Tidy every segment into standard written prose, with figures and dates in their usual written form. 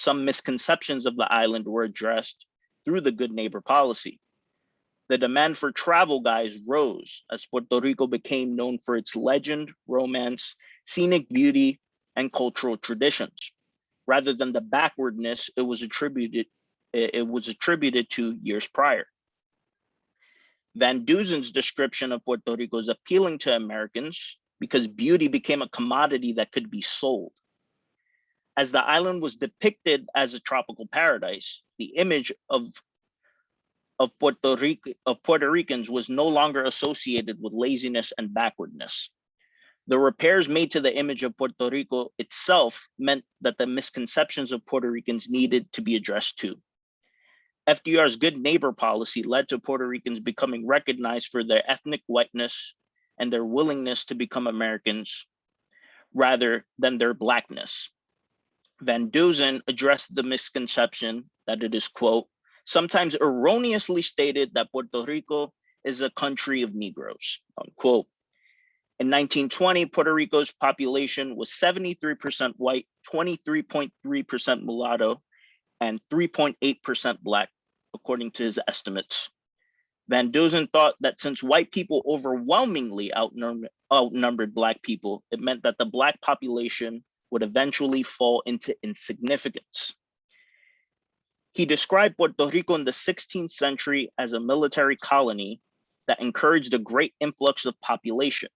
some misconceptions of the island were addressed through the good neighbor policy. The demand for travel guides rose as Puerto Rico became known for its legend, romance, scenic beauty, and cultural traditions, rather than the backwardness it was attributed to years prior. Van Duzen's description of Puerto Rico is appealing to Americans because beauty became a commodity that could be sold. As the island was depicted as a tropical paradise, the image of Puerto Ricans was no longer associated with laziness and backwardness. The repairs made to the image of Puerto Rico itself meant that the misconceptions of Puerto Ricans needed to be addressed too. FDR's good neighbor policy led to Puerto Ricans becoming recognized for their ethnic whiteness and their willingness to become Americans rather than their Blackness. Van Duzen addressed the misconception that it is, quote, sometimes erroneously stated that Puerto Rico is a country of Negroes, unquote. In 1920, Puerto Rico's population was 73% white, 23.3% mulatto, and 3.8% Black, according to his estimates. Van Duzen thought that since white people overwhelmingly outnumbered Black people, it meant that the Black population would eventually fall into insignificance. He described Puerto Rico in the 16th century as a military colony that encouraged a great influx of population.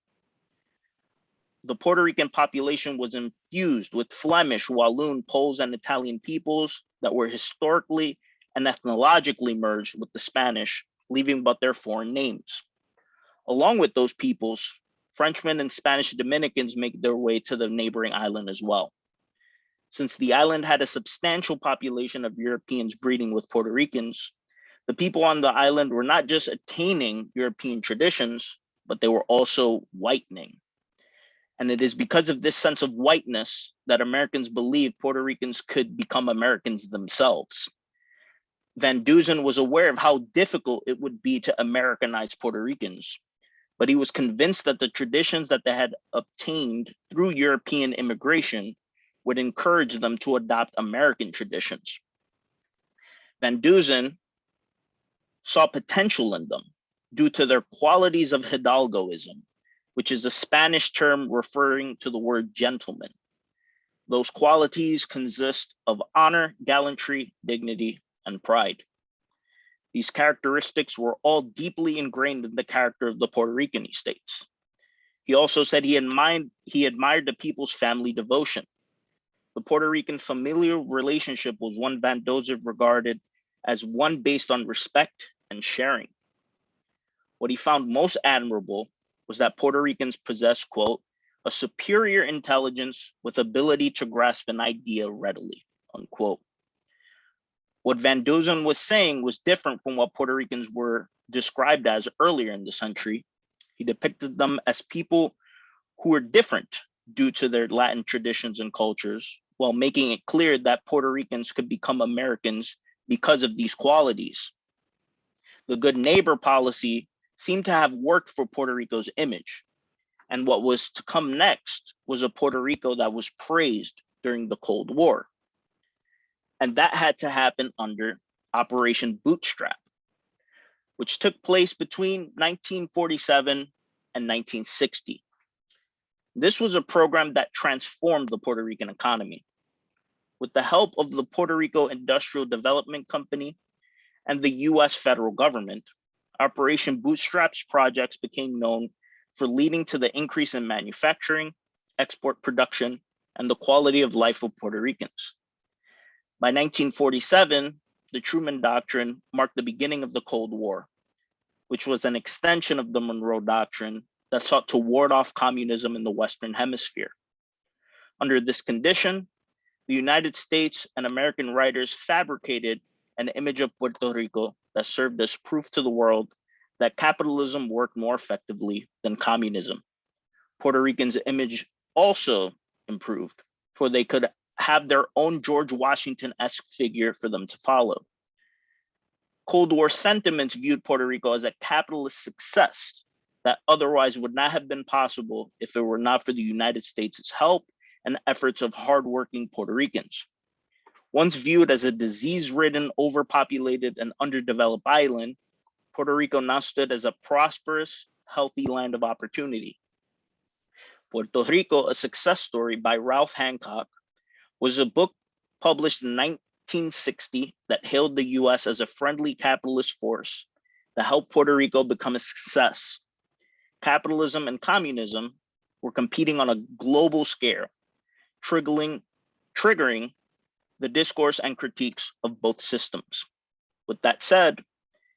The Puerto Rican population was infused with Flemish, Walloon, Poles, and Italian peoples that were historically and ethnologically merged with the Spanish, leaving but their foreign names. Along with those peoples, Frenchmen and Spanish Dominicans make their way to the neighboring island as well. Since the island had a substantial population of Europeans breeding with Puerto Ricans, the people on the island were not just attaining European traditions, but they were also whitening. And it is because of this sense of whiteness that Americans believed Puerto Ricans could become Americans themselves. Van Duzen was aware of how difficult it would be to Americanize Puerto Ricans, but he was convinced that the traditions that they had obtained through European immigration would encourage them to adopt American traditions. Van Duzen saw potential in them due to their qualities of hidalgoism, which is a Spanish term referring to the word gentleman. Those qualities consist of honor, gallantry, dignity, and pride. These characteristics were all deeply ingrained in the character of the Puerto Rican estates. He also said he admired the people's family devotion. The Puerto Rican familial relationship was one Van Duzen regarded as one based on respect and sharing. What he found most admirable was that Puerto Ricans possess, quote, a superior intelligence with ability to grasp an idea readily, unquote. What Van Duzen was saying was different from what Puerto Ricans were described as earlier in the century. He depicted them as people who were different due to their Latin traditions and cultures, while making it clear that Puerto Ricans could become Americans because of these qualities. The good neighbor policy seemed to have worked for Puerto Rico's image, and what was to come next was a Puerto Rico that was praised during the Cold War. And that had to happen under Operation Bootstrap, which took place between 1947 and 1960. This was a program that transformed the Puerto Rican economy. With the help of the Puerto Rico Industrial Development Company and the US federal government, Operation Bootstrap's projects became known for leading to the increase in manufacturing, export production, and the quality of life of Puerto Ricans. By 1947, the Truman Doctrine marked the beginning of the Cold War, which was an extension of the Monroe Doctrine that sought to ward off communism in the Western Hemisphere. Under this condition, the United States and American writers fabricated an image of Puerto Rico that served as proof to the world that capitalism worked more effectively than communism. Puerto Ricans' image also improved, for they could have their own George Washington-esque figure for them to follow. Cold War sentiments viewed Puerto Rico as a capitalist success that otherwise would not have been possible if it were not for the United States' help and efforts of hardworking Puerto Ricans. Once viewed as a disease-ridden, overpopulated, and underdeveloped island, Puerto Rico now stood as a prosperous, healthy land of opportunity. Puerto Rico, a success story by Ralph Hancock, was a book published in 1960 that hailed the US as a friendly capitalist force that helped Puerto Rico become a success. Capitalism and communism were competing on a global scale, triggering the discourse and critiques of both systems. With that said,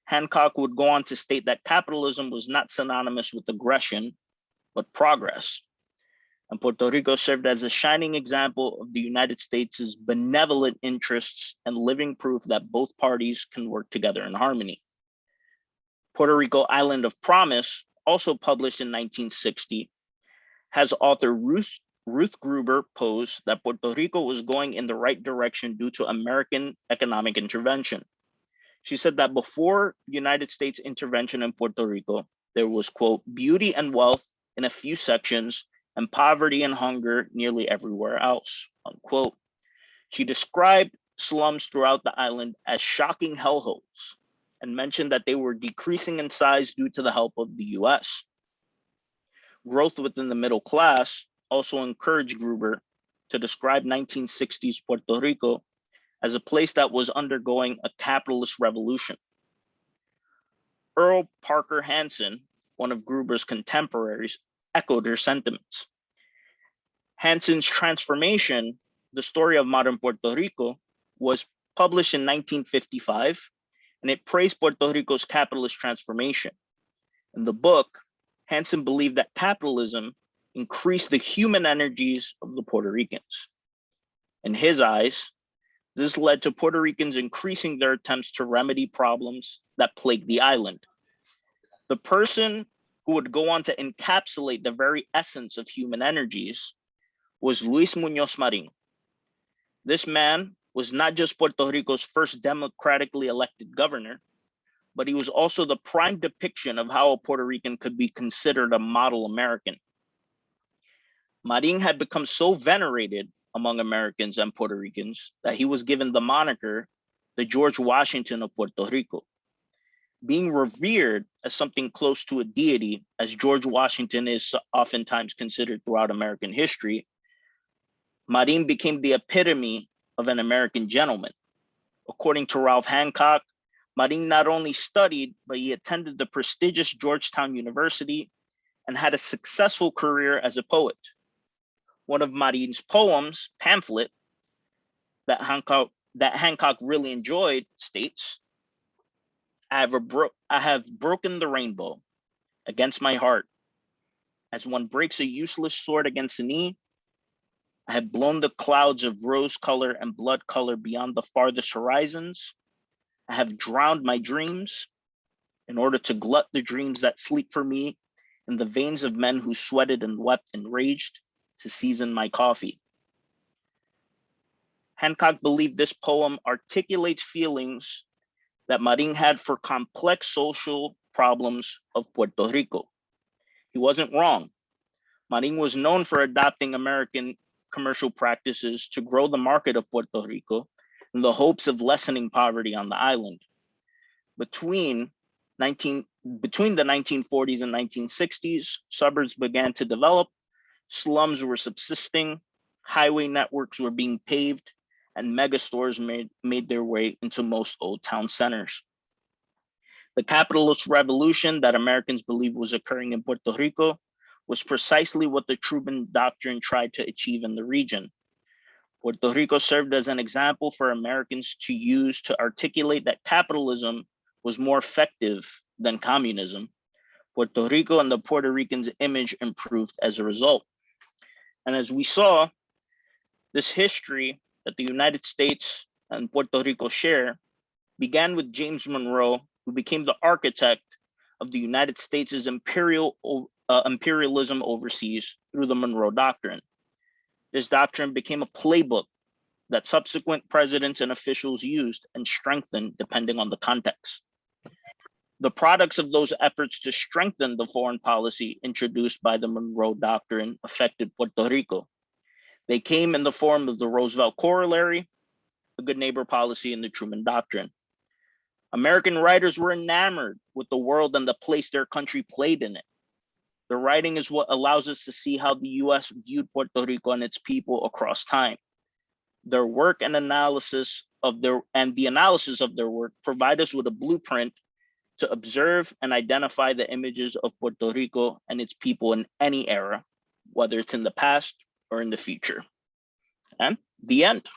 Hancock would go on to state that capitalism was not synonymous with aggression, but progress. And Puerto Rico served as a shining example of the United States' benevolent interests and living proof that both parties can work together in harmony. Puerto Rico Island of Promise, also published in 1960, has author Ruth Gruber posed that Puerto Rico was going in the right direction due to American economic intervention. She said that before United States intervention in Puerto Rico, there was, quote, beauty and wealth in a few sections and poverty and hunger nearly everywhere else, unquote. She described slums throughout the island as shocking hellholes and mentioned that they were decreasing in size due to the help of the US. Growth within the middle class also encouraged Gruber to describe 1960s Puerto Rico as a place that was undergoing a capitalist revolution. Earl Parker Hansen, one of Gruber's contemporaries, echoed her sentiments. Hansen's Transformation, the Story of Modern Puerto Rico, was published in 1955, and it praised Puerto Rico's capitalist transformation. In the book, Hansen believed that capitalism increased the human energies of the Puerto Ricans. In his eyes, this led to Puerto Ricans increasing their attempts to remedy problems that plagued the island. The person who would go on to encapsulate the very essence of human energies was Luis Muñoz Marin. This man was not just Puerto Rico's first democratically elected governor, but he was also the prime depiction of how a Puerto Rican could be considered a model American. Marin had become so venerated among Americans and Puerto Ricans that he was given the moniker, the George Washington of Puerto Rico. Being revered as something close to a deity, as George Washington is oftentimes considered throughout American history, Marin became the epitome of an American gentleman. According to Ralph Hancock, Marin not only studied, but he attended the prestigious Georgetown University and had a successful career as a poet. One of Marin's poems, Pamphlet, that Hancock really enjoyed, states, I have broken the rainbow against my heart. As one breaks a useless sword against a knee, I have blown the clouds of rose color and blood color beyond the farthest horizons. I have drowned my dreams in order to glut the dreams that sleep for me in the veins of men who sweated and wept and raged to season my coffee. Hancock believed this poem articulates feelings that Marin had for complex social problems of Puerto Rico. He wasn't wrong. Marin was known for adopting American commercial practices to grow the market of Puerto Rico in the hopes of lessening poverty on the island. Between the 1940s and 1960s, suburbs began to develop, slums were subsisting, highway networks were being paved, and megastores made their way into most old town centers. The capitalist revolution that Americans believed was occurring in Puerto Rico was precisely what the Truman Doctrine tried to achieve in the region. Puerto Rico served as an example for Americans to use to articulate that capitalism was more effective than communism. Puerto Rico and the Puerto Ricans' image improved as a result. And as we saw, this history that the United States and Puerto Rico share began with James Monroe, who became the architect of the United States' imperialism overseas through the Monroe Doctrine. This doctrine became a playbook that subsequent presidents and officials used and strengthened depending on the context. The products of those efforts to strengthen the foreign policy introduced by the Monroe Doctrine affected Puerto Rico. They came in the form of the Roosevelt Corollary, the Good Neighbor Policy, and the Truman Doctrine. American writers were enamored with the world and the place their country played in it. The writing is what allows us to see how the US viewed Puerto Rico and its people across time. Their work and analysis of their work provide us with a blueprint to observe and identify the images of Puerto Rico and its people in any era, whether it's in the past or in the future. And the end.